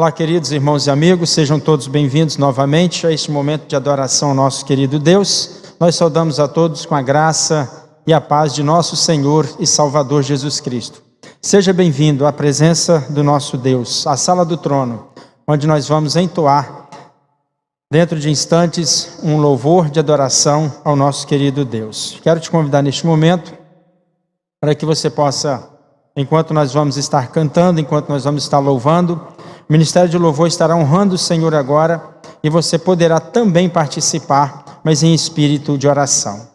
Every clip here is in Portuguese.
Olá, queridos irmãos e amigos, sejam todos bem-vindos novamente a este momento de adoração ao nosso querido Deus. Nós saudamos a todos com a graça e a paz de nosso Senhor e Salvador Jesus Cristo. Seja bem-vindo à presença do nosso Deus, à sala do trono, onde nós vamos entoar, dentro de instantes, um louvor de adoração ao nosso querido Deus. Quero te convidar neste momento para que você possa, enquanto nós vamos estar cantando, enquanto nós vamos estar louvando, o Ministério de Louvor estará honrando o Senhor agora e você poderá também participar, mas em espírito de oração.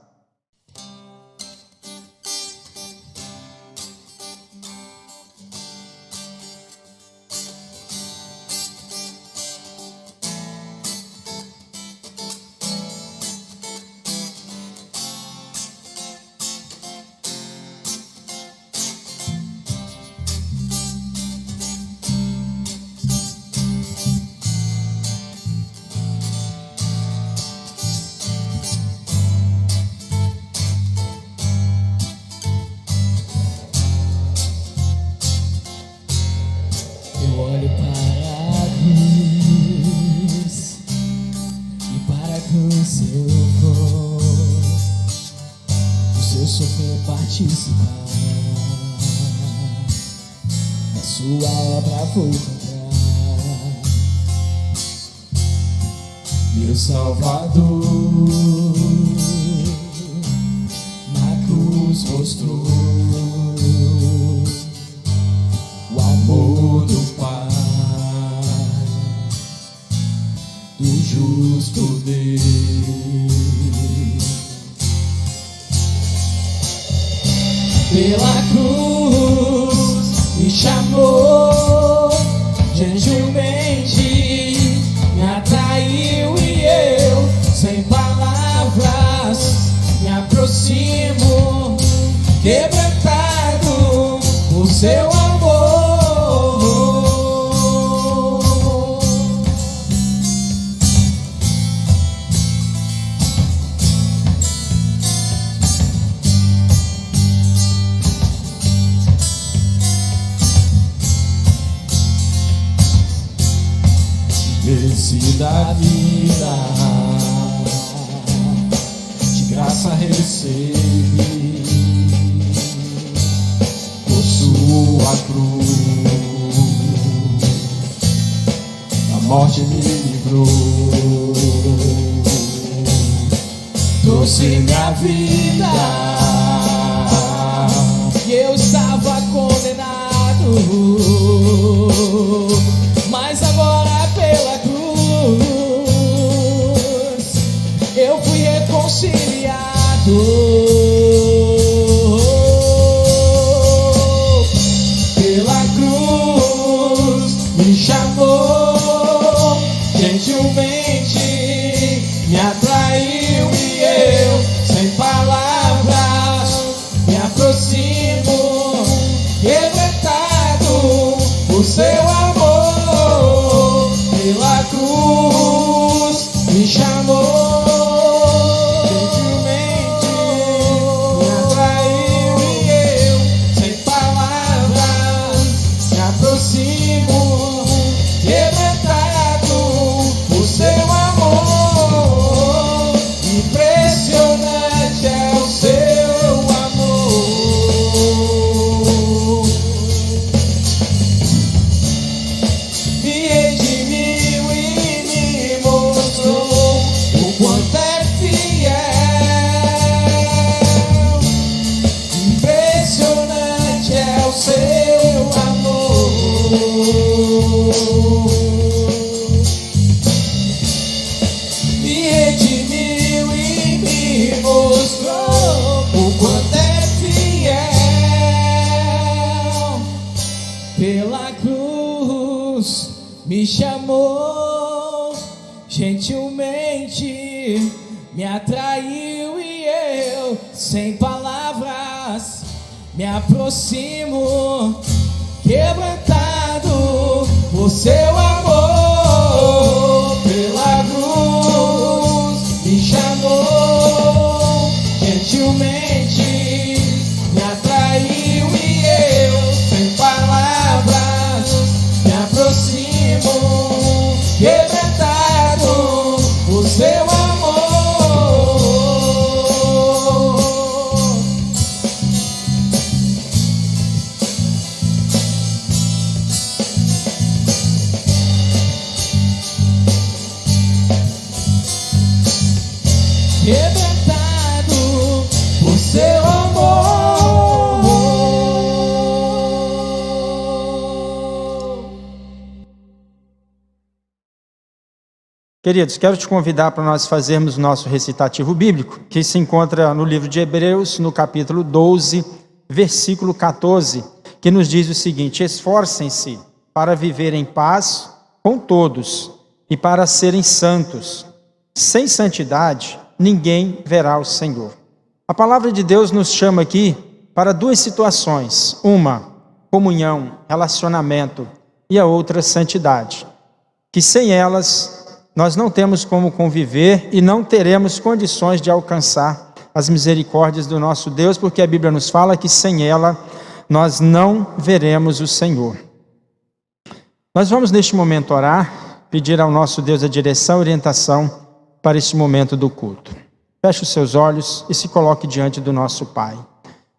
Meu Salvador, na cruz mostrou o amor do Pai, do justo Deus. Pela cruz me chamou gentilmente, me atraiu e eu, sem palavras, me aproximo, quebrantado por seu amor. Mereci da vida, de graça recebi, por sua cruz, a morte me livrou, trouxe minha vida, e eu estava condenado, mas agora pela cruz eu fui reconciliado. Pela cruz me chamou gentilmente, me atraiu e eu, sem palavras, me aproximo, quebrantado por seu amor. Pela cruz me chamou gentilmente, me atraiu e eu, sem palavras, me aproximo, quebrantado por seu amor. Impressionante é o seu amor. Me redimiu e me mostrou o quanto é fiel. Impressionante é o seu amor. Me redimiu e me mostrou o quanto é fiel. Pela cruz me chamou gentilmente, me atraiu e eu, sem palavras, me aproximo, quebrantado por seu amor. Pela cruz me chamou gentilmente, me atraiu e eu, sem palavras, me aproximo, quebrantado por seu amor. Queridos, quero te convidar para nós fazermos o nosso recitativo bíblico, que se encontra no livro de Hebreus, no capítulo 12, versículo 14, que nos diz o seguinte: esforcem-se para viver em paz com todos e para serem santos. Sem santidade, ninguém verá o Senhor. A palavra de Deus nos chama aqui para duas situações: uma, comunhão, relacionamento, e a outra, santidade, que sem elas nós não temos como conviver e não teremos condições de alcançar as misericórdias do nosso Deus, porque a Bíblia nos fala que sem ela nós não veremos o Senhor. Nós vamos neste momento orar, pedir ao nosso Deus a direção e orientação para este momento do culto. Feche os seus olhos e se coloque diante do nosso Pai.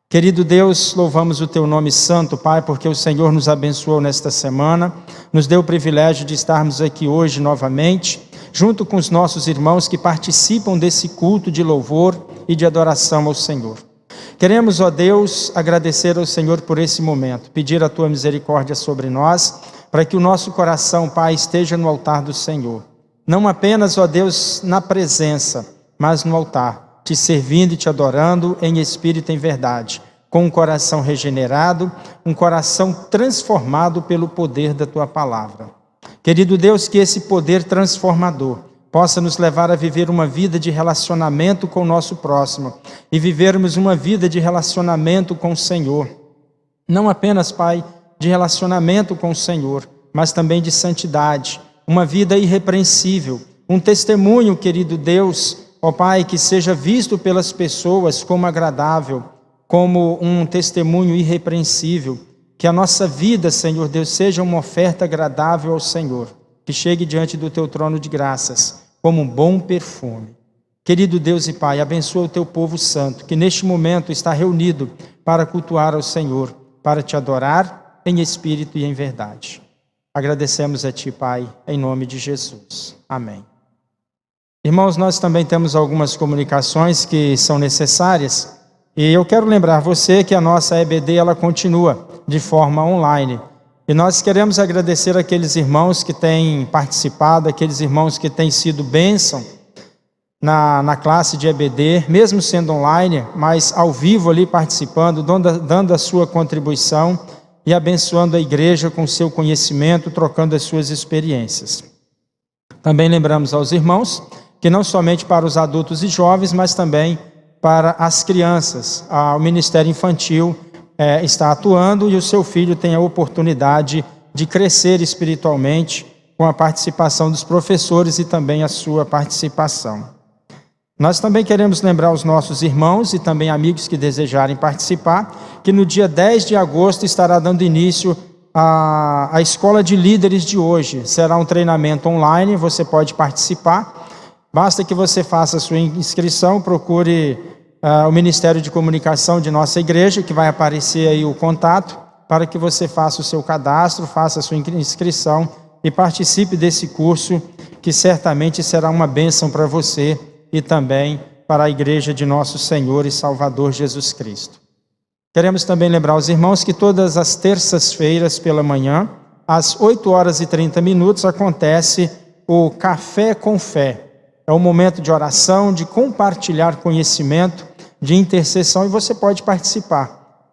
Querido Deus, louvamos o Teu nome santo, Pai, porque o Senhor nos abençoou nesta semana, nos deu o privilégio de estarmos aqui hoje novamente, junto com os nossos irmãos que participam desse culto de louvor e de adoração ao Senhor. Queremos, ó Deus, agradecer ao Senhor por esse momento, pedir a Tua misericórdia sobre nós, para que o nosso coração, Pai, esteja no altar do Senhor. Não apenas, ó Deus, na presença, mas no altar, te servindo e te adorando em espírito e em verdade, com um coração regenerado, um coração transformado pelo poder da Tua palavra. Querido Deus, que esse poder transformador possa nos levar a viver uma vida de relacionamento com o nosso próximo e vivermos uma vida de relacionamento com o Senhor. Não apenas, Pai, de relacionamento com o Senhor, mas também de santidade, uma vida irrepreensível, um testemunho, querido Deus, ó Pai, que seja visto pelas pessoas como agradável, como um testemunho irrepreensível. Que a nossa vida, Senhor Deus, seja uma oferta agradável ao Senhor, que chegue diante do Teu trono de graças, como um bom perfume. Querido Deus e Pai, abençoa o Teu povo santo, que neste momento está reunido para cultuar ao Senhor, para Te adorar em espírito e em verdade. Agradecemos a Ti, Pai, em nome de Jesus. Amém. Irmãos, nós também temos algumas comunicações que são necessárias, e eu quero lembrar você que a nossa EBD ela continua de forma online. E nós queremos agradecer aqueles irmãos que têm participado, aqueles irmãos que têm sido bênção na classe de EBD, mesmo sendo online, mas ao vivo ali participando, dando a sua contribuição e abençoando a igreja com seu conhecimento, trocando as suas experiências. Também lembramos aos irmãos que não somente para os adultos e jovens, mas também para as crianças, o Ministério Infantil está atuando e o seu filho tem a oportunidade de crescer espiritualmente com a participação dos professores e também a sua participação. Nós também queremos lembrar os nossos irmãos e também amigos que desejarem participar, que no dia 10 de agosto estará dando início a Escola de Líderes de hoje. Será um treinamento online, você pode participar. Basta que você faça a sua inscrição, procure o Ministério de Comunicação de nossa igreja, que vai aparecer aí o contato, para que você faça o seu cadastro, faça a sua inscrição e participe desse curso, que certamente será uma bênção para você e também para a igreja de nosso Senhor e Salvador Jesus Cristo. Queremos também lembrar os irmãos que todas as terças-feiras pela manhã, às 8h30, acontece o Café com Fé. É um momento de oração, de compartilhar conhecimento, de intercessão, e você pode participar.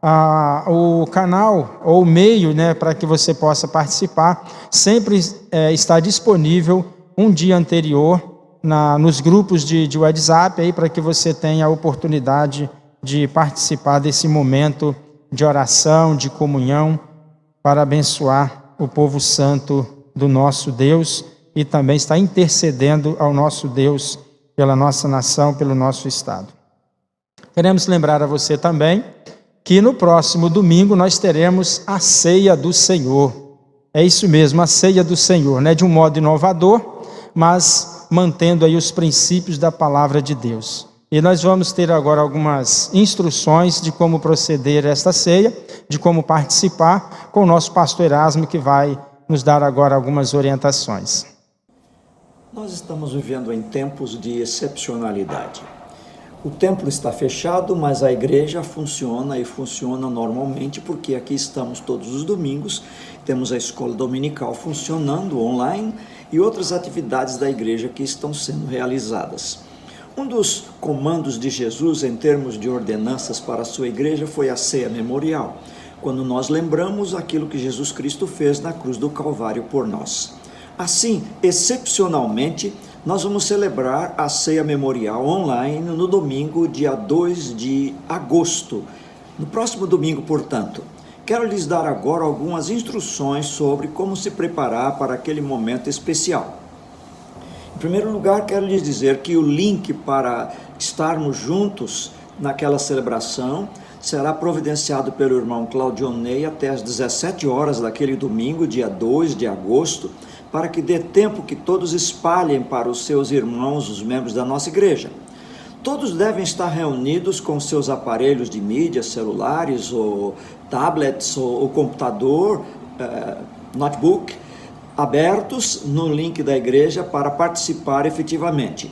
O canal ou o meio, para que você possa participar sempre está disponível um dia anterior nos grupos de WhatsApp, aí, para que você tenha a oportunidade de participar desse momento de oração, de comunhão, para abençoar o povo santo do nosso Deus e também está intercedendo ao nosso Deus pela nossa nação, pelo nosso estado. Queremos lembrar a você também que no próximo domingo nós teremos a Ceia do Senhor. É isso mesmo, a Ceia do Senhor, de um modo inovador, mas mantendo aí os princípios da palavra de Deus. E nós vamos ter agora algumas instruções de como proceder esta ceia, de como participar, com o nosso pastor Erasmo, que vai nos dar agora algumas orientações. Nós estamos vivendo em tempos de excepcionalidade. O templo está fechado, mas a igreja funciona e funciona normalmente, porque aqui estamos todos os domingos, temos a escola dominical funcionando online e outras atividades da igreja que estão sendo realizadas. Um dos comandos de Jesus em termos de ordenanças para a sua igreja foi a ceia memorial, quando nós lembramos aquilo que Jesus Cristo fez na cruz do Calvário por nós. Assim, excepcionalmente, nós vamos celebrar a ceia memorial online no domingo, dia 2 de agosto. No próximo domingo, portanto, quero lhes dar agora algumas instruções sobre como se preparar para aquele momento especial. Em primeiro lugar, quero lhes dizer que o link para estarmos juntos naquela celebração será providenciado pelo irmão Claudionei até às 17 horas daquele domingo, dia 2 de agosto, para que dê tempo que todos espalhem para os seus irmãos, os membros da nossa igreja. Todos devem estar reunidos com seus aparelhos de mídia, celulares, ou tablets, ou computador, notebook, abertos no link da igreja para participar efetivamente.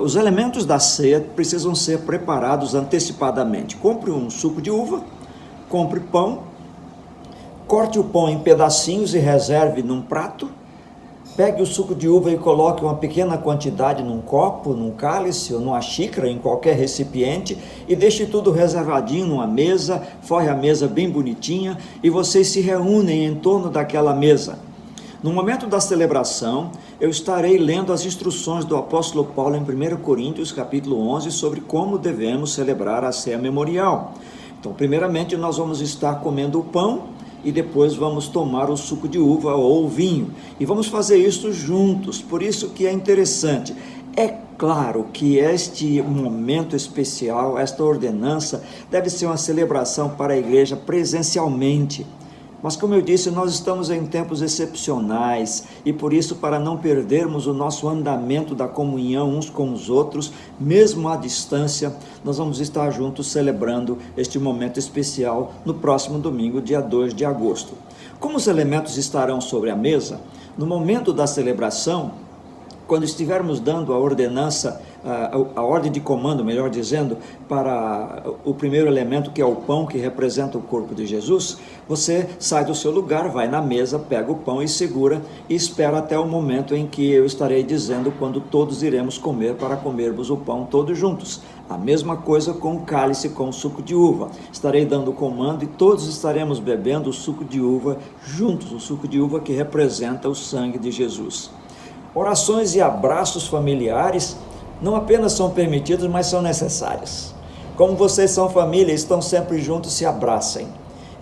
Os elementos da ceia precisam ser preparados antecipadamente. Compre um suco de uva, compre pão, corte o pão em pedacinhos e reserve num prato. Pegue o suco de uva e coloque uma pequena quantidade num copo, num cálice ou numa xícara, em qualquer recipiente, e deixe tudo reservadinho numa mesa, forre a mesa bem bonitinha e vocês se reúnem em torno daquela mesa. No momento da celebração, eu estarei lendo as instruções do apóstolo Paulo em 1 Coríntios, capítulo 11, sobre como devemos celebrar a ceia memorial. Então, primeiramente, nós vamos estar comendo o pão e depois vamos tomar o suco de uva ou o vinho. E vamos fazer isso juntos, por isso que é interessante. É claro que este momento especial, esta ordenança, deve ser uma celebração para a igreja presencialmente. Mas, como eu disse, nós estamos em tempos excepcionais e por isso, para não perdermos o nosso andamento da comunhão uns com os outros, mesmo à distância, nós vamos estar juntos celebrando este momento especial no próximo domingo, dia 2 de agosto. Como os elementos estarão sobre a mesa, no momento da celebração, quando estivermos dando a ordenança, a ordem de comando, melhor dizendo, para o primeiro elemento, que é o pão, que representa o corpo de Jesus, você sai do seu lugar, vai na mesa, pega o pão e segura e espera até o momento em que eu estarei dizendo quando todos iremos comer, para comermos o pão todos juntos. A mesma coisa com o cálice, com o suco de uva. Estarei dando o comando e todos estaremos bebendo o suco de uva juntos, o suco de uva que representa o sangue de Jesus. Orações e abraços familiares não apenas são permitidos, mas são necessários. Como vocês são família, estão sempre juntos, se abracem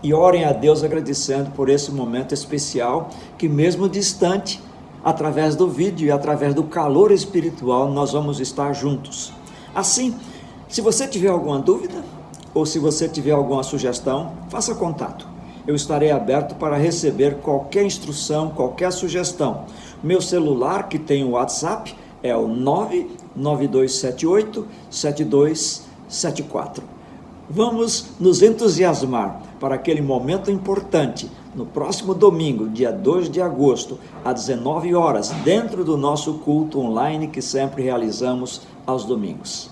e orem a Deus agradecendo por esse momento especial que, mesmo distante, através do vídeo e através do calor espiritual, nós vamos estar juntos. Assim, se você tiver alguma dúvida ou se você tiver alguma sugestão, faça contato. Eu estarei aberto para receber qualquer instrução, qualquer sugestão. Meu celular, que tem o WhatsApp, é o 99278-7274. Vamos nos entusiasmar para aquele momento importante, no próximo domingo, dia 2 de agosto, às 19 horas, dentro do nosso culto online que sempre realizamos aos domingos.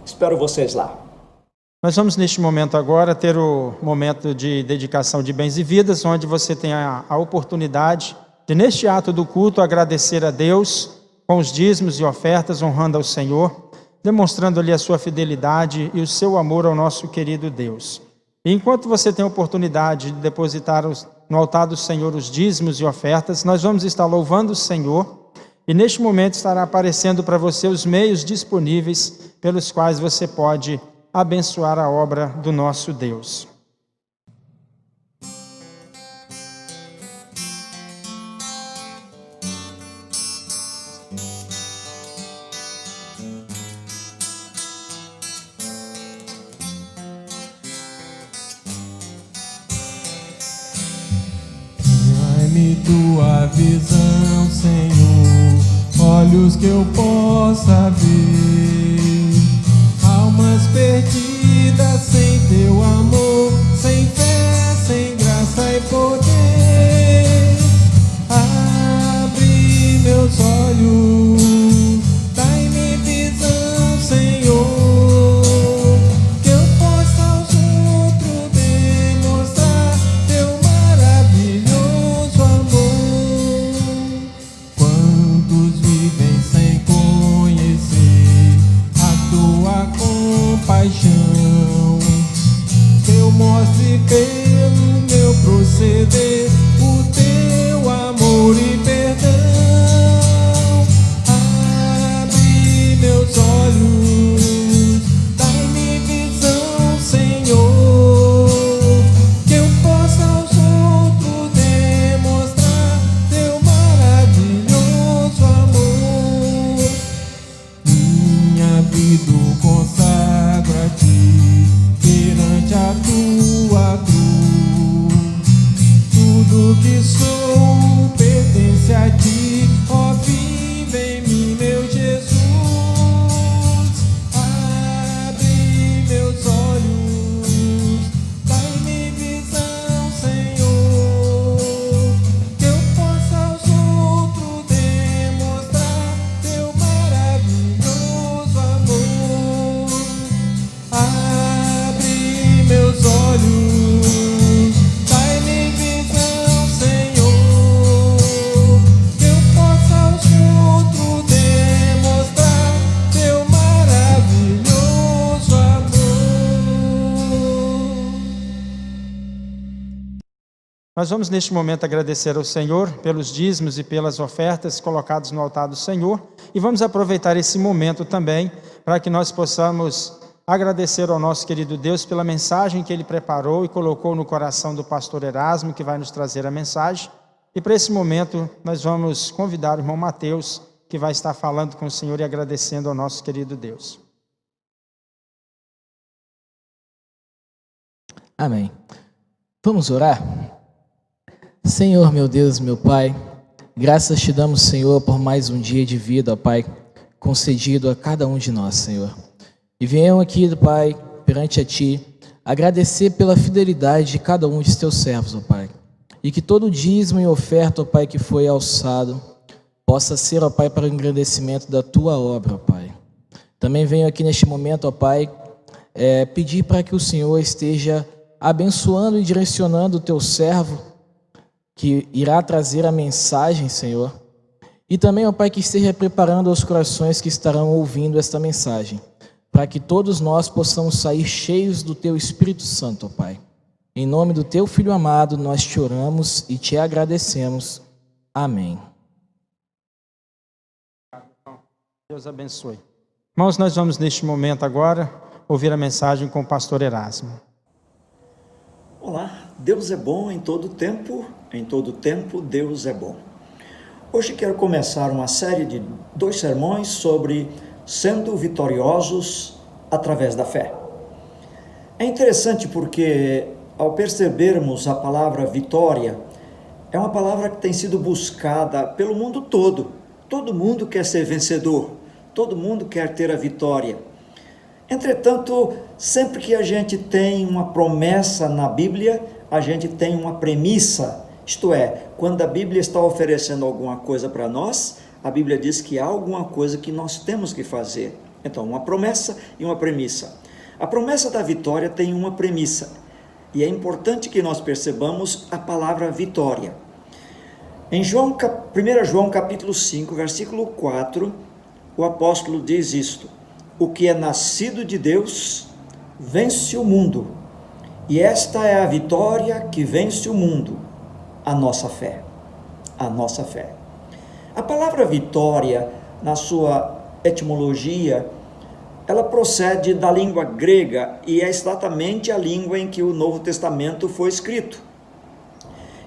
Espero vocês lá. Nós vamos neste momento agora ter o momento de dedicação de bens e vidas, onde você tem a oportunidade de, neste ato do culto, agradecer a Deus com os dízimos e ofertas, honrando ao Senhor, demonstrando-lhe a sua fidelidade e o seu amor ao nosso querido Deus. E enquanto você tem a oportunidade de depositar no altar do Senhor os dízimos e ofertas, nós vamos estar louvando o Senhor, e neste momento estará aparecendo para você os meios disponíveis pelos quais você pode abençoar a obra do nosso Deus. Dai-me tua visão, Senhor, olhos que eu possa ver, almas perdidas sem teu amor, sem fé, sem graça e poder. Abre meus olhos, dai-me visão, Senhor. Nós vamos neste momento agradecer ao Senhor pelos dízimos e pelas ofertas colocadas no altar do Senhor, e vamos aproveitar esse momento também para que nós possamos agradecer ao nosso querido Deus pela mensagem que Ele preparou e colocou no coração do pastor Erasmo, que vai nos trazer a mensagem. E para esse momento nós vamos convidar o irmão Mateus, que vai estar falando com o Senhor e agradecendo ao nosso querido Deus. Amém. Vamos orar? Senhor, meu Deus, meu Pai, graças te damos, Senhor, por mais um dia de vida, ó Pai, concedido a cada um de nós, Senhor. E venham aqui, Pai, perante a Ti, agradecer pela fidelidade de cada um de Teus servos, ó Pai. E que todo dízimo e oferta, ó Pai, que foi alçado, possa ser, ó Pai, para o engrandecimento da Tua obra, ó Pai. Também venho aqui neste momento, ó Pai, pedir para que o Senhor esteja abençoando e direcionando o Teu servo, que irá trazer a mensagem, Senhor. E também, ó Pai, que esteja preparando os corações que estarão ouvindo esta mensagem, para que todos nós possamos sair cheios do Teu Espírito Santo, ó Pai. Em nome do Teu Filho amado, nós te oramos e te agradecemos. Amém. Deus abençoe. Irmãos, nós vamos neste momento agora ouvir a mensagem com o pastor Erasmo. Olá, Deus é bom em todo tempo Deus é bom. Hoje quero começar uma série de 2 sermões sobre sendo vitoriosos através da fé. É interessante porque ao percebermos a palavra vitória, é uma palavra que tem sido buscada pelo mundo todo. Todo mundo quer ser vencedor, todo mundo quer ter a vitória. Entretanto, sempre que a gente tem uma promessa na Bíblia, a gente tem uma premissa, isto é, quando a Bíblia está oferecendo alguma coisa para nós, a Bíblia diz que há alguma coisa que nós temos que fazer. Então, uma promessa e uma premissa. A promessa da vitória tem uma premissa, e é importante que nós percebamos a palavra vitória. Em 1 João capítulo 5, versículo 4, o apóstolo diz isto: o que é nascido de Deus vence o mundo, e esta é a vitória que vence o mundo, a nossa fé. A nossa fé. A palavra vitória, na sua etimologia, ela procede da língua grega e é exatamente a língua em que o Novo Testamento foi escrito.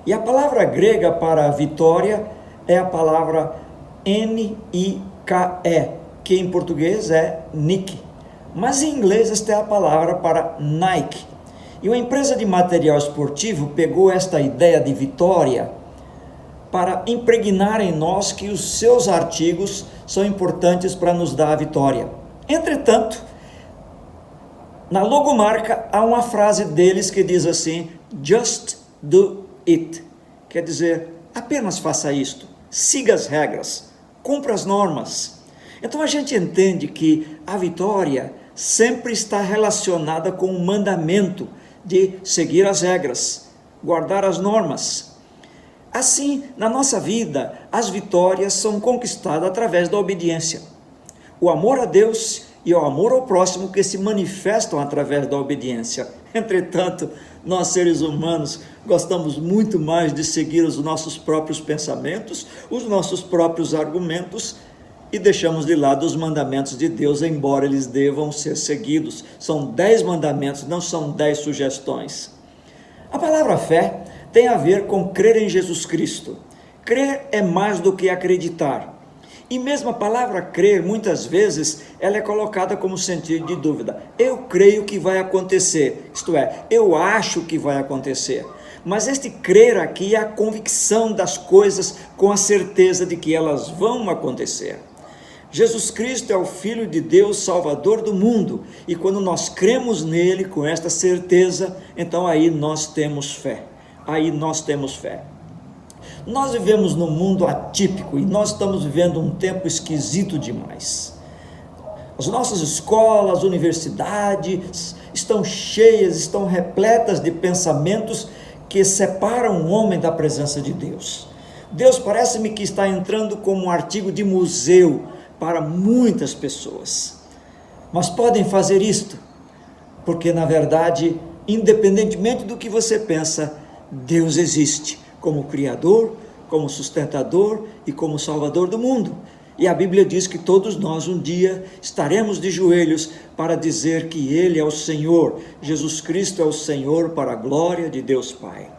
E a palavra grega para vitória é a palavra N-I-K-E, que em português é Nike. Mas em inglês esta é a palavra para Nike. E uma empresa de material esportivo pegou esta ideia de vitória para impregnar em nós que os seus artigos são importantes para nos dar a vitória. Entretanto, na logomarca há uma frase deles que diz assim: just do it. Quer dizer, apenas faça isto, siga as regras, cumpra as normas. Então a gente entende que a vitória sempre está relacionada com o mandamento de seguir as regras, guardar as normas. Assim, na nossa vida, as vitórias são conquistadas através da obediência. O amor a Deus e o amor ao próximo que se manifestam através da obediência. Entretanto, nós seres humanos gostamos muito mais de seguir os nossos próprios pensamentos, os nossos próprios argumentos, e deixamos de lado os mandamentos de Deus, embora eles devam ser seguidos. São 10 mandamentos, não são 10 sugestões. A palavra fé tem a ver com crer em Jesus Cristo. Crer é mais do que acreditar. E mesmo a palavra crer, muitas vezes, ela é colocada como sentido de dúvida. Eu creio que vai acontecer, isto é, eu acho que vai acontecer. Mas este crer aqui é a convicção das coisas com a certeza de que elas vão acontecer. Jesus Cristo é o Filho de Deus, Salvador do mundo, e quando nós cremos nele com esta certeza, então aí nós temos fé, Nós vivemos num mundo atípico e nós estamos vivendo um tempo esquisito demais. As nossas escolas, universidades estão cheias, estão repletas de pensamentos que separam o homem da presença de Deus. Deus parece-me que está entrando como um artigo de museu para muitas pessoas, mas podem fazer isto, porque na verdade, independentemente do que você pensa, Deus existe como Criador, como sustentador e como Salvador do mundo. E a Bíblia diz que todos nós um dia estaremos de joelhos para dizer que Ele é o Senhor, Jesus Cristo é o Senhor, para a glória de Deus Pai.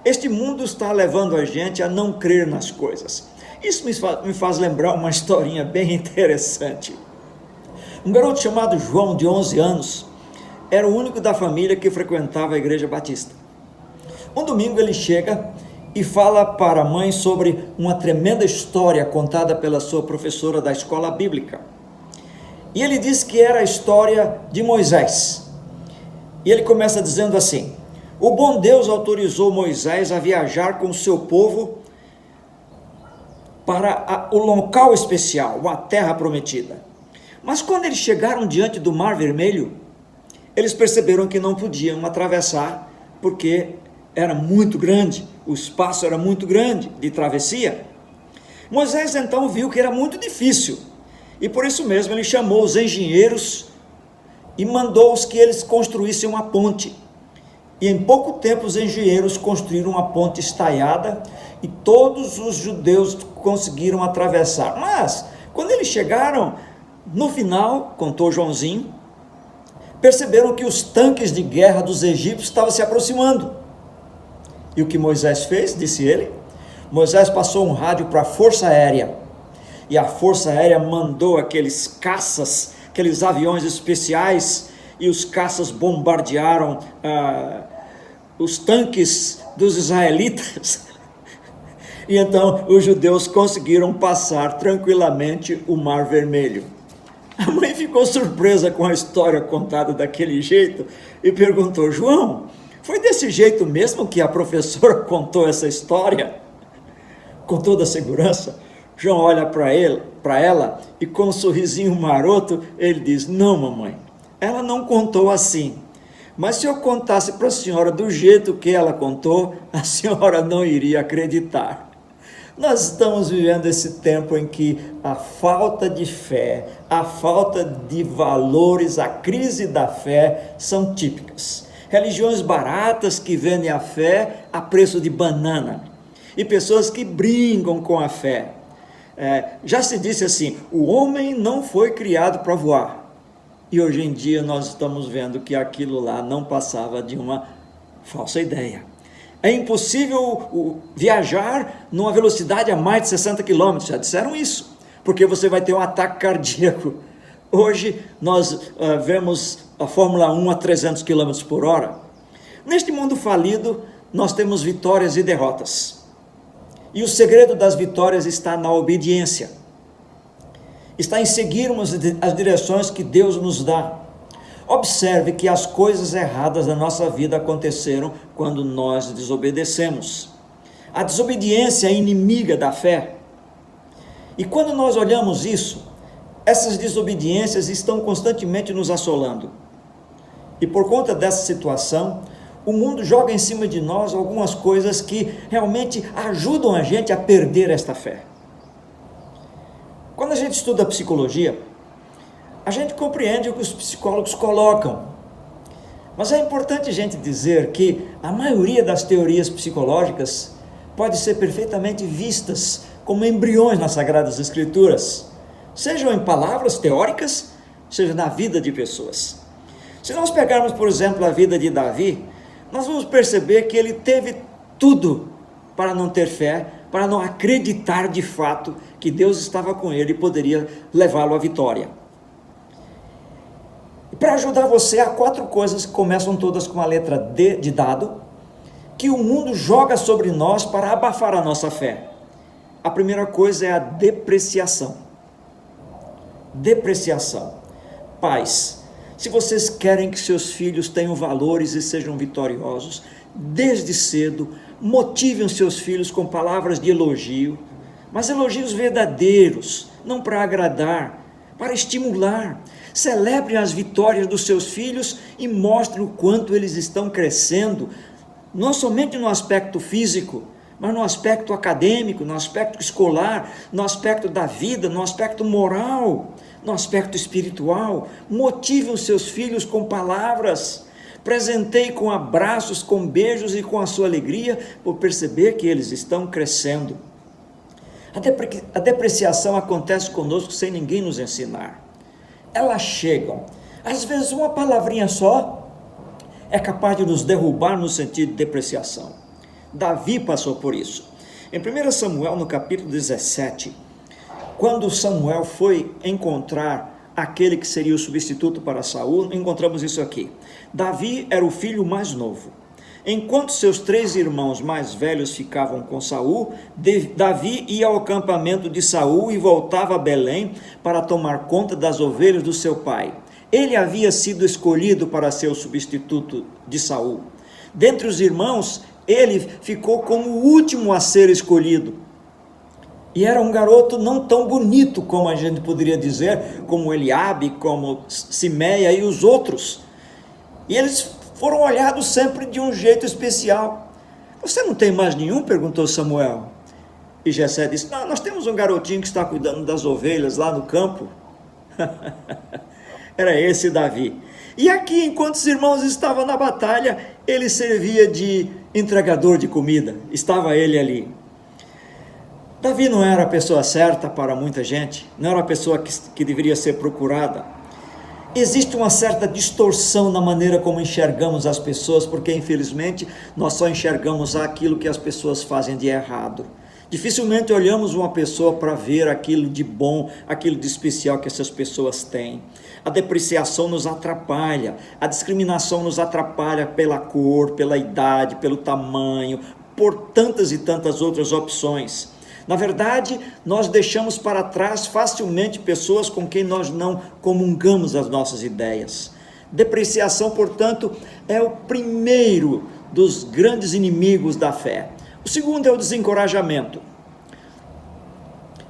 Este mundo está levando a gente a não crer nas coisas. Isso me faz lembrar uma historinha bem interessante. Um garoto chamado João, de 11 anos, era o único da família que frequentava a igreja batista. Um domingo ele chega e fala para a mãe sobre uma tremenda história contada pela sua professora da escola bíblica. E ele diz que era a história de Moisés. E ele começa dizendo assim: o bom Deus autorizou Moisés a viajar com o seu povo para o local especial, uma terra prometida. Mas quando eles chegaram diante do Mar Vermelho, eles perceberam que não podiam atravessar, porque era muito grande, o espaço era muito grande de travessia. Moisés então viu que era muito difícil, e por isso mesmo ele chamou os engenheiros e mandou-os que eles construíssem uma ponte. E em pouco tempo os engenheiros construíram uma ponte estaiada, e todos os judeus conseguiram atravessar. Mas, quando eles chegaram, no final, contou Joãozinho, perceberam que os tanques de guerra dos egípcios estavam se aproximando. E o que Moisés fez, disse ele? Moisés passou um rádio para a Força Aérea, e a Força Aérea mandou aqueles caças, aqueles aviões especiais, e os caças bombardearam os tanques dos israelitas. E então os judeus conseguiram passar tranquilamente o Mar Vermelho. A mãe ficou surpresa com a história contada daquele jeito e perguntou: João, foi desse jeito mesmo que a professora contou essa história? Com toda segurança, João olha para ela e com um sorrisinho maroto, ele diz: não, mamãe, ela não contou assim. Mas se eu contasse para a senhora do jeito que ela contou, a senhora não iria acreditar. Nós estamos vivendo esse tempo em que a falta de fé, a falta de valores, a crise da fé são típicas. Religiões baratas que vendem a fé a preço de banana. E pessoas que brincam com a fé. Já se disse assim, o homem não foi criado para voar. E hoje em dia nós estamos vendo que aquilo lá não passava de uma falsa ideia. É impossível viajar numa velocidade a mais de 60 km, já disseram isso, porque você vai ter um ataque cardíaco. Hoje nós vemos a Fórmula 1 a 300 km por hora. Neste mundo falido, nós temos vitórias e derrotas. E o segredo das vitórias está na obediência. Está em seguirmos as direções que Deus nos dá. Observe que as coisas erradas da nossa vida aconteceram quando nós desobedecemos. A desobediência é inimiga da fé. E quando nós olhamos isso, essas desobediências estão constantemente nos assolando. E por conta dessa situação, o mundo joga em cima de nós algumas coisas que realmente ajudam a gente a perder esta fé. Quando a gente estuda psicologia, a gente compreende o que os psicólogos colocam. Mas é importante a gente dizer que a maioria das teorias psicológicas pode ser perfeitamente vistas como embriões nas Sagradas Escrituras, sejam em palavras teóricas, seja na vida de pessoas. Se nós pegarmos, por exemplo, a vida de Davi, nós vamos perceber que ele teve tudo para não ter fé, para não acreditar de fato que Deus estava com ele e poderia levá-lo à vitória. Para ajudar você, há 4 coisas que começam todas com a letra D de dado, que o mundo joga sobre nós para abafar a nossa fé. A primeira coisa é a depreciação. Depreciação. Pais, se vocês querem que seus filhos tenham valores e sejam vitoriosos, desde cedo, motivem os seus filhos com palavras de elogio, mas elogios verdadeiros, não para agradar, para estimular. Celebrem as vitórias dos seus filhos e mostrem o quanto eles estão crescendo, não somente no aspecto físico, mas no aspecto acadêmico, no aspecto escolar, no aspecto da vida, no aspecto moral, no aspecto espiritual. Motivem os seus filhos com palavras. Presentei com abraços, com beijos e com a sua alegria por perceber que eles estão crescendo. A depreciação acontece conosco sem ninguém nos ensinar. Elas chegam. Às vezes uma palavrinha só é capaz de nos derrubar no sentido de depreciação. Davi passou por isso. Em 1 Samuel, no capítulo 17, quando Samuel foi encontrar aquele que seria o substituto para Saul, encontramos isso aqui. Davi era o filho mais novo. Enquanto seus 3 irmãos mais velhos ficavam com Saul, Davi ia ao acampamento de Saul e voltava a Belém para tomar conta das ovelhas do seu pai. Ele havia sido escolhido para ser o substituto de Saul. Dentre os irmãos, ele ficou como o último a ser escolhido. E era um garoto não tão bonito como a gente poderia dizer, como Eliabe, como Simeia e os outros. E eles foram olhados sempre de um jeito especial. Você não tem mais nenhum? Perguntou Samuel. E Jessé disse, não, nós temos um garotinho que está cuidando das ovelhas lá no campo. Era esse Davi. E aqui, enquanto os irmãos estavam na batalha, ele servia de entregador de comida. Estava ele ali. Davi não era a pessoa certa para muita gente, não era a pessoa que deveria ser procurada. Existe uma certa distorção na maneira como enxergamos as pessoas, porque infelizmente nós só enxergamos aquilo que as pessoas fazem de errado. Dificilmente olhamos uma pessoa para ver aquilo de bom, aquilo de especial que essas pessoas têm. A depreciação nos atrapalha, a discriminação nos atrapalha pela cor, pela idade, pelo tamanho, por tantas e tantas outras opções. Na verdade, nós deixamos para trás facilmente pessoas com quem nós não comungamos as nossas ideias. Depreciação, portanto, é o primeiro dos grandes inimigos da fé. O segundo é o desencorajamento.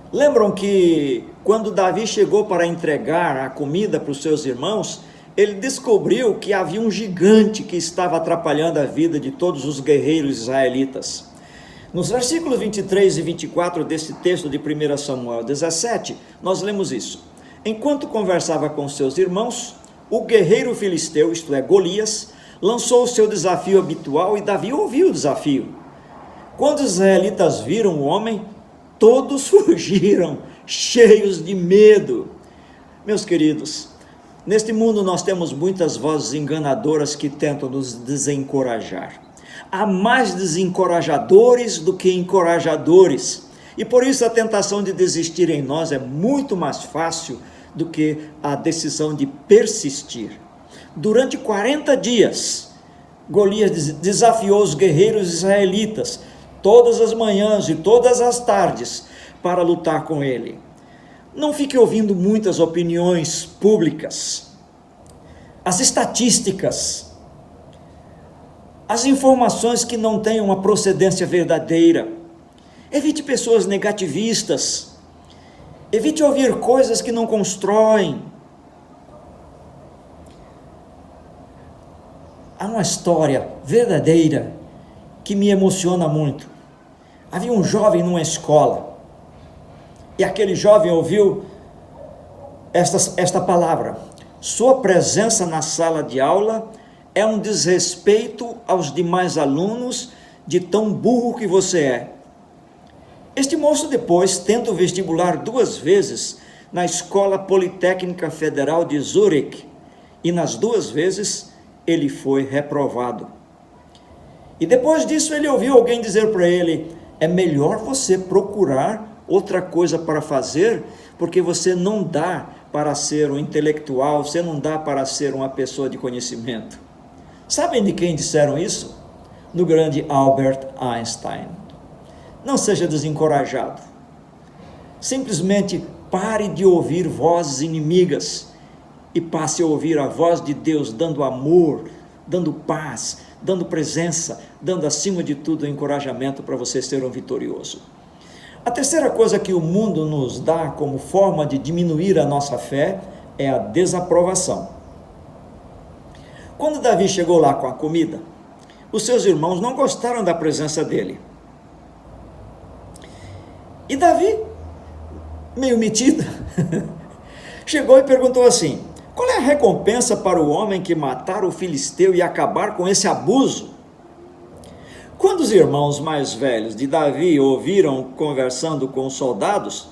Lembram que quando Davi chegou para entregar a comida para os seus irmãos, ele descobriu que havia um gigante que estava atrapalhando a vida de todos os guerreiros israelitas. Nos versículos 23 e 24 desse texto de 1 Samuel 17, nós lemos isso. Enquanto conversava com seus irmãos, o guerreiro filisteu, isto é, Golias, lançou o seu desafio habitual e Davi ouviu o desafio. Quando os israelitas viram o homem, todos fugiram, cheios de medo. Meus queridos, neste mundo nós temos muitas vozes enganadoras que tentam nos desencorajar. Há mais desencorajadores do que encorajadores, e por isso a tentação de desistir em nós é muito mais fácil do que a decisão de persistir. Durante 40 dias, Golias desafiou os guerreiros israelitas, todas as manhãs e todas as tardes, para lutar com ele. Não fique ouvindo muitas opiniões públicas, as estatísticas, as informações que não têm uma procedência verdadeira. Evite pessoas negativistas. Evite ouvir coisas que não constroem. Há uma história verdadeira que me emociona muito. Havia um jovem numa escola e aquele jovem ouviu esta palavra: sua presença na sala de aula é um desrespeito aos demais alunos de tão burro que você é. Este moço depois tenta o vestibular 2 vezes na Escola Politécnica Federal de Zurique e nas 2 vezes ele foi reprovado. E depois disso ele ouviu alguém dizer para ele: é melhor você procurar outra coisa para fazer, porque você não dá para ser um intelectual, você não dá para ser uma pessoa de conhecimento. Sabem de quem disseram isso? Do grande Albert Einstein. Não seja desencorajado. Simplesmente pare de ouvir vozes inimigas e passe a ouvir a voz de Deus, dando amor, dando paz, dando presença, dando acima de tudo encorajamento para você ser um vitorioso. A terceira coisa que o mundo nos dá como forma de diminuir a nossa fé é a desaprovação. Quando Davi chegou lá com a comida, os seus irmãos não gostaram da presença dele. E Davi, meio metido, chegou e perguntou assim: Qual é a recompensa para o homem que matar o filisteu e acabar com esse abuso? Quando os irmãos mais velhos de Davi ouviram conversando com os soldados,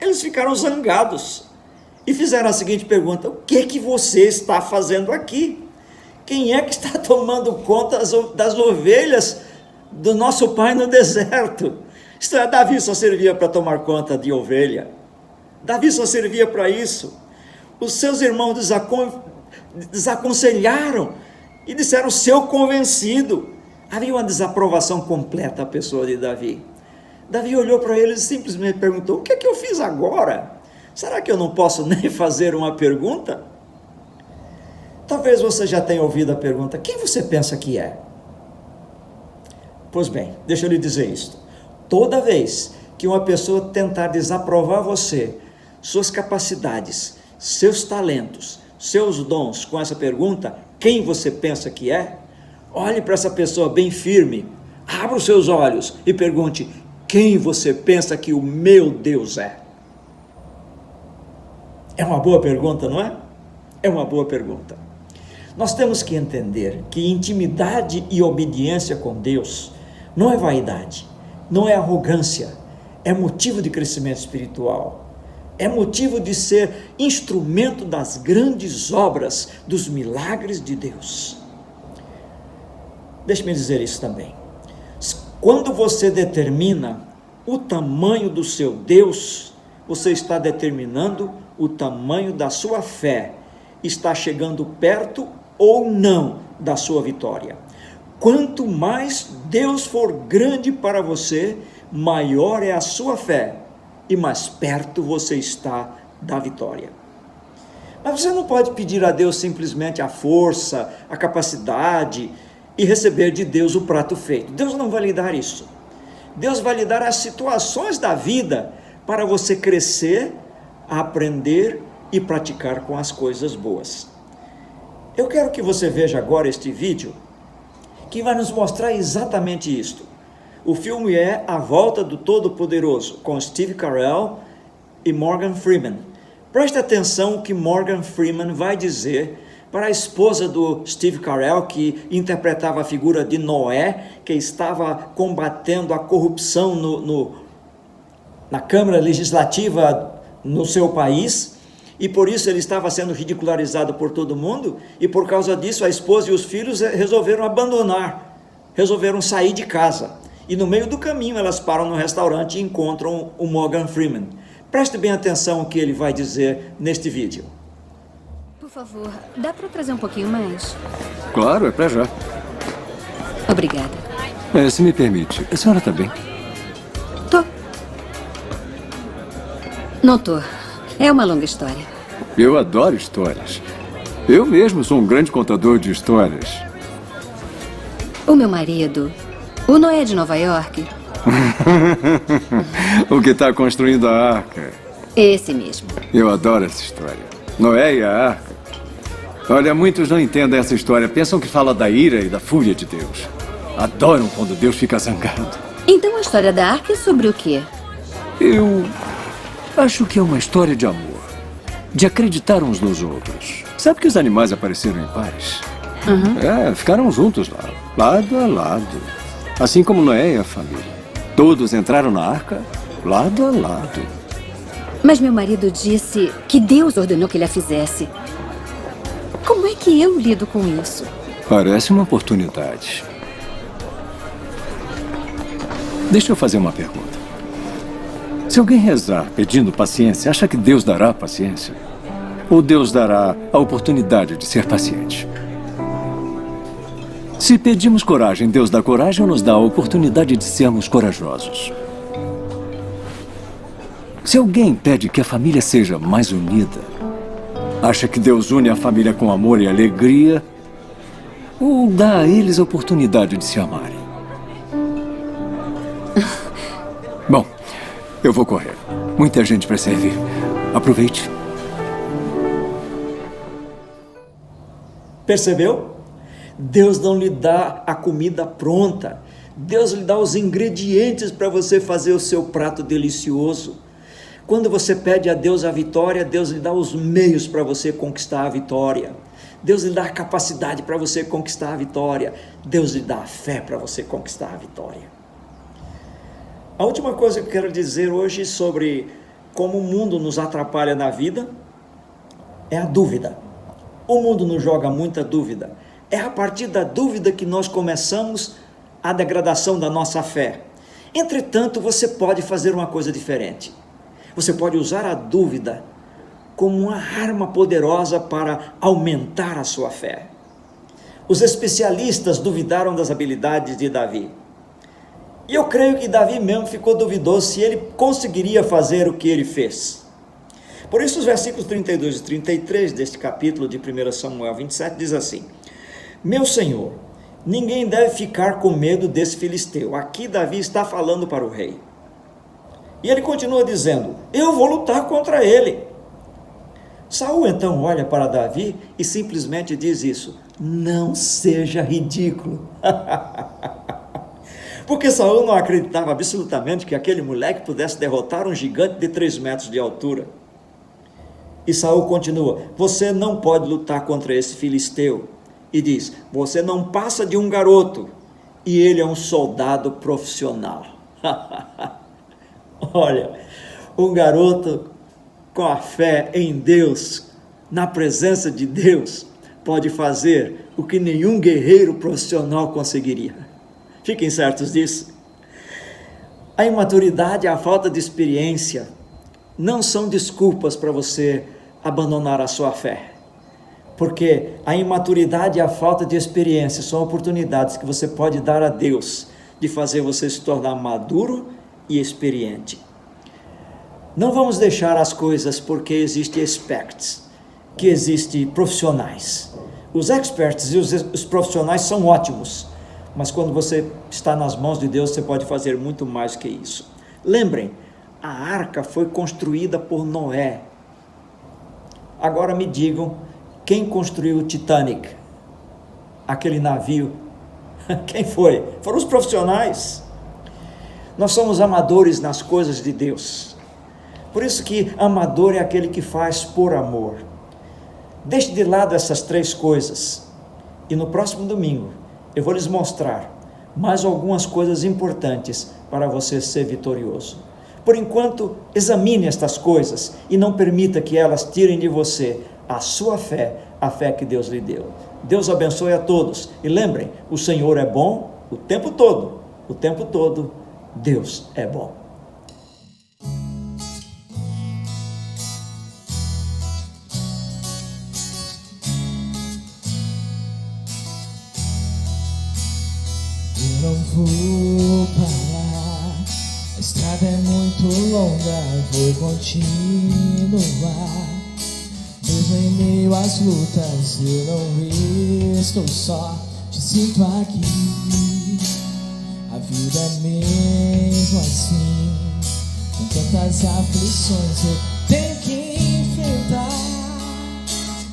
eles ficaram zangados e fizeram a seguinte pergunta: o que é que você está fazendo aqui? Quem é que está tomando conta das ovelhas do nosso pai no deserto? Isto é, Davi só servia para tomar conta de ovelha. Davi só servia para isso. Os seus irmãos desaconselharam e disseram: seu convencido. Havia uma desaprovação completa à pessoa de Davi. Davi olhou para eles e simplesmente perguntou: o que é que eu fiz agora? Será que eu não posso nem fazer uma pergunta? Talvez você já tenha ouvido a pergunta: quem você pensa que é? Pois bem, deixa eu lhe dizer isto. Toda vez que uma pessoa tentar desaprovar você, suas capacidades, seus talentos, seus dons, com essa pergunta: quem você pensa que é? Olhe para essa pessoa bem firme, abra os seus olhos e pergunte: quem você pensa que o meu Deus é? É uma boa pergunta, não é? É uma boa pergunta. Nós temos que entender que intimidade e obediência com Deus não é vaidade, não é arrogância, é motivo de crescimento espiritual, é motivo de ser instrumento das grandes obras, dos milagres de Deus. Deixe-me dizer isso também. Quando você determina o tamanho do seu Deus, você está determinando o tamanho da sua fé, está chegando perto ou não da sua vitória. Quanto mais Deus for grande para você, maior é a sua fé e mais perto você está da vitória. Mas você não pode pedir a Deus simplesmente a força, a capacidade e receber de Deus o prato feito. Deus não vai lhe dar isso. Deus vai lhe dar as situações da vida para você crescer, aprender e praticar com as coisas boas. Eu quero que você veja agora este vídeo que vai nos mostrar exatamente isto. O filme é A Volta do Todo-Poderoso, com Steve Carell e Morgan Freeman. Preste atenção o que Morgan Freeman vai dizer para a esposa do Steve Carell, que interpretava a figura de Noé, que estava combatendo a corrupção na Câmara Legislativa no seu país, e por isso ele estava sendo ridicularizado por todo mundo, e por causa disso a esposa e os filhos resolveram abandonar, resolveram sair de casa, e no meio do caminho elas param no restaurante e encontram o Morgan Freeman. Preste bem atenção o que ele vai dizer neste vídeo. Por favor, dá para trazer um pouquinho mais? Claro, é pra já. Obrigada. Se me permite, a senhora tá bem? Tô. Não tô. É uma longa história. Eu adoro histórias. Eu mesmo sou um grande contador de histórias. O meu marido, o Noé de Nova York. O que tá construindo a arca. Esse mesmo. Eu adoro essa história. Noé e a arca. Olha, muitos não entendem essa história. Pensam que fala da ira e da fúria de Deus. Adoram quando Deus fica zangado. Então a história da arca é sobre o quê? Eu acho que é uma história de amor. De acreditar uns nos outros. Sabe que os animais apareceram em pares? Ficaram juntos lá, lado a lado. Assim como Noé e a família. Todos entraram na arca, lado a lado. Mas meu marido disse que Deus ordenou que ele a fizesse. Como é que eu lido com isso? Parece uma oportunidade. Deixa eu fazer uma pergunta. Se alguém rezar pedindo paciência, acha que Deus dará paciência? Ou Deus dará a oportunidade de ser paciente? Se pedimos coragem, Deus dá coragem ou nos dá a oportunidade de sermos corajosos? Se alguém pede que a família seja mais unida, acha que Deus une a família com amor e alegria ou dá a eles a oportunidade de se amarem? Bom, eu vou correr. Muita gente para servir. Aproveite. Percebeu? Deus não lhe dá a comida pronta. Deus lhe dá os ingredientes para você fazer o seu prato delicioso. Quando você pede a Deus a vitória, Deus lhe dá os meios para você conquistar a vitória. Deus lhe dá a capacidade para você conquistar a vitória. Deus lhe dá a fé para você conquistar a vitória. A última coisa que eu quero dizer hoje sobre como o mundo nos atrapalha na vida é a dúvida. O mundo nos joga muita dúvida. É a partir da dúvida que nós começamos a degradação da nossa fé. Entretanto, você pode fazer uma coisa diferente. Você pode usar a dúvida como uma arma poderosa para aumentar a sua fé. Os especialistas duvidaram das habilidades de Davi. E eu creio que Davi mesmo ficou duvidoso se ele conseguiria fazer o que ele fez. Por isso os versículos 32 e 33 deste capítulo de 1 Samuel 27 diz assim: Meu Senhor, ninguém deve ficar com medo desse filisteu. Aqui Davi está falando para o rei. E ele continua dizendo: eu vou lutar contra ele. Saul então olha para Davi e simplesmente diz isso: não seja ridículo. Porque Saul não acreditava absolutamente que aquele moleque pudesse derrotar um gigante de 3 metros de altura. E Saul continua: você não pode lutar contra esse filisteu. E diz: você não passa de um garoto, e ele é um soldado profissional. Olha, um garoto com a fé em Deus, na presença de Deus, pode fazer o que nenhum guerreiro profissional conseguiria. Fiquem certos disso. A imaturidade e a falta de experiência não são desculpas para você abandonar a sua fé. Porque a imaturidade e a falta de experiência são oportunidades que você pode dar a Deus de fazer você se tornar maduro e experiente. Não vamos deixar as coisas porque existem experts, que existem profissionais. Os experts e os profissionais são ótimos, mas quando você está nas mãos de Deus, você pode fazer muito mais que isso. Lembrem, a arca foi construída por Noé. Agora me digam, quem construiu o Titanic? Aquele navio? Quem foi? Foram os profissionais. Nós somos amadores nas coisas de Deus. Por isso que amador é aquele que faz por amor. Deixe de lado essas 3 coisas. E no próximo domingo, eu vou lhes mostrar mais algumas coisas importantes para você ser vitorioso. Por enquanto, examine estas coisas e não permita que elas tirem de você a sua fé, a fé que Deus lhe deu. Deus abençoe a todos. E lembrem, o Senhor é bom o tempo todo. O tempo todo, Deus é bom. Eu não vou parar, a estrada é muito longa, vou continuar. Mesmo em meio às lutas, eu não estou só, te sinto aqui. A vida é mesmo assim, com tantas aflições eu tenho que enfrentar.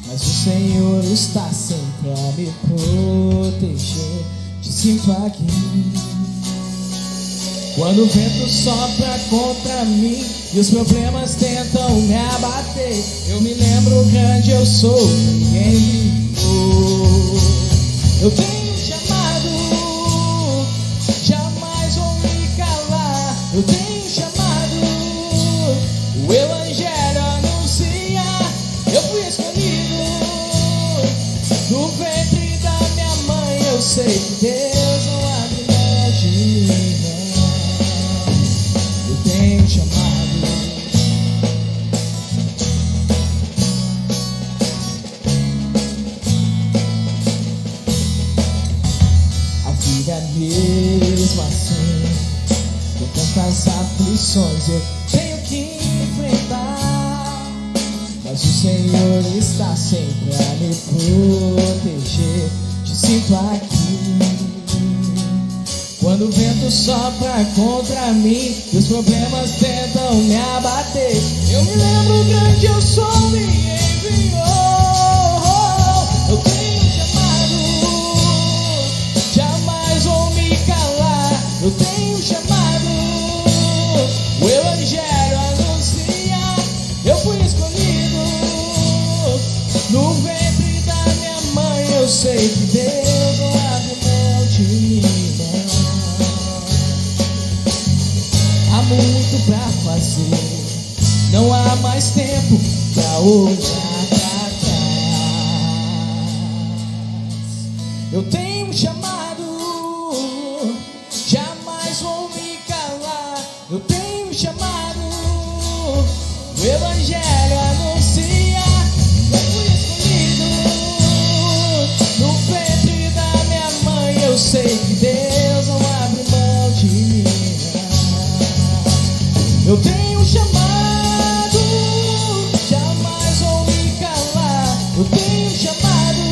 Mas o Senhor está sempre a me proteger, te sinto aqui. Quando o vento sopra contra mim e os problemas tentam me abater, eu me lembro grande eu sou, ninguém viu. Eu tenho chamado, jamais vou me calar. Eu tenho chamado, o Evangelho anunciar. Eu fui escolhido do ventre da minha mãe. Eu sei que Deus não abre mão de mim, não. Eu tenho chamado. Mesmo assim, com tantas aflições eu tenho que enfrentar. Mas o Senhor está sempre a me proteger, te sinto aqui. Quando o vento sopra contra mim e os problemas tentam me abater, eu me lembro grande eu sou, me enviou. Eu tenho chamado, jamais vou me calar. Eu tenho chamado, o Evangelho anunciar. sei que Deus não abre mão de mim, não. Há muito pra fazer, não há mais tempo pra olhar pra trás. Eu tenho um chamado, jamais vou me calar. Eu tenho um chamado, o Evangelho anuncia. Eu fui escolhido no ventre da minha mãe. Eu sei que Deus não abre mão de mim. Eu tenho um chamado, jamais vou me calar. Eu tenho um chamado,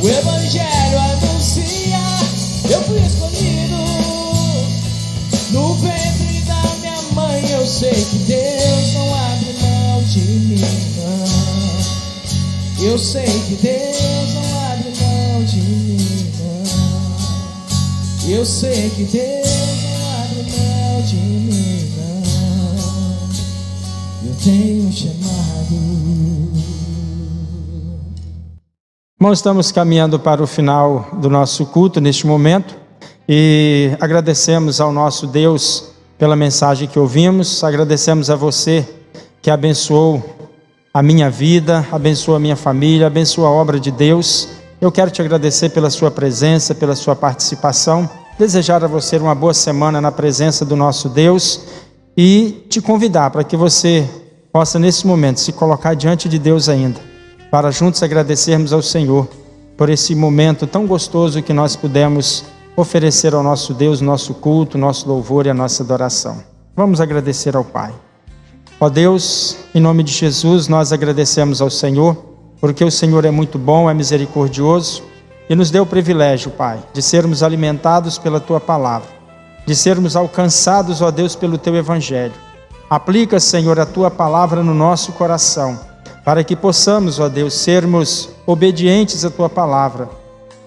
o Evangelho anuncia. Eu fui escolhido no ventre da minha mãe. Eu sei que Deus não abre mão de mim, não. Eu sei que Deus não abre mão de mim, não. Eu sei que Deus não abre mão de mim, não. Eu tenho um chamado. Irmãos, estamos caminhando para o final do nosso culto neste momento e agradecemos ao nosso Deus pela mensagem que ouvimos, agradecemos a você que abençoou a minha vida, abençoou a minha família, abençoou a obra de Deus. Eu quero te agradecer pela sua presença, pela sua participação, desejar a você uma boa semana na presença do nosso Deus e te convidar para que você possa nesse momento se colocar diante de Deus ainda, para juntos agradecermos ao Senhor por esse momento tão gostoso que nós pudemos oferecer ao nosso Deus, nosso culto, nosso louvor e a nossa adoração. Vamos agradecer ao Pai. Ó Deus, em nome de Jesus, nós agradecemos ao Senhor, porque o Senhor é muito bom, é misericordioso e nos deu o privilégio, Pai, de sermos alimentados pela Tua Palavra, de sermos alcançados, ó Deus, pelo Teu Evangelho. Aplica, Senhor, a Tua Palavra no nosso coração, para que possamos, ó Deus, sermos obedientes à Tua Palavra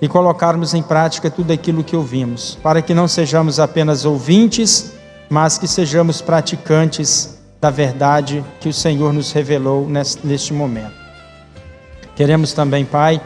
e colocarmos em prática tudo aquilo que ouvimos, para que não sejamos apenas ouvintes, mas que sejamos praticantes da verdade que o Senhor nos revelou neste momento. Queremos também, Pai,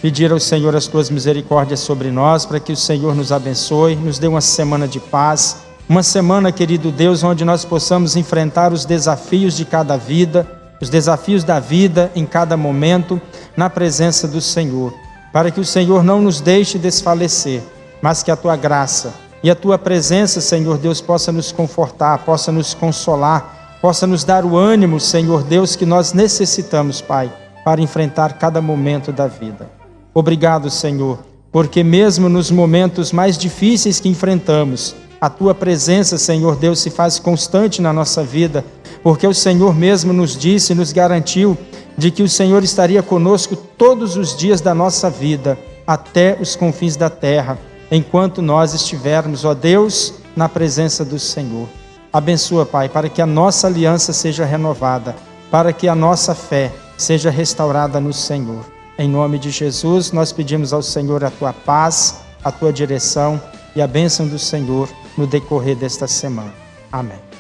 pedir ao Senhor as Tuas misericórdias sobre nós, para que o Senhor nos abençoe, nos dê uma semana de paz, uma semana, querido Deus, onde nós possamos enfrentar os desafios de cada vida, os desafios da vida em cada momento, na presença do Senhor, para que o Senhor não nos deixe desfalecer, mas que a Tua graça e a Tua presença, Senhor Deus, possa nos confortar, possa nos consolar, possa nos dar o ânimo, Senhor Deus, que nós necessitamos, Pai, para enfrentar cada momento da vida. Obrigado, Senhor, porque mesmo nos momentos mais difíceis que enfrentamos, a Tua presença, Senhor Deus, se faz constante na nossa vida, porque o Senhor mesmo nos disse e nos garantiu de que o Senhor estaria conosco todos os dias da nossa vida, até os confins da terra, enquanto nós estivermos, ó Deus, na presença do Senhor. Abençoa, Pai, para que a nossa aliança seja renovada, para que a nossa fé seja restaurada no Senhor. Em nome de Jesus, nós pedimos ao Senhor a Tua paz, a Tua direção e a bênção do Senhor no decorrer desta semana. Amém.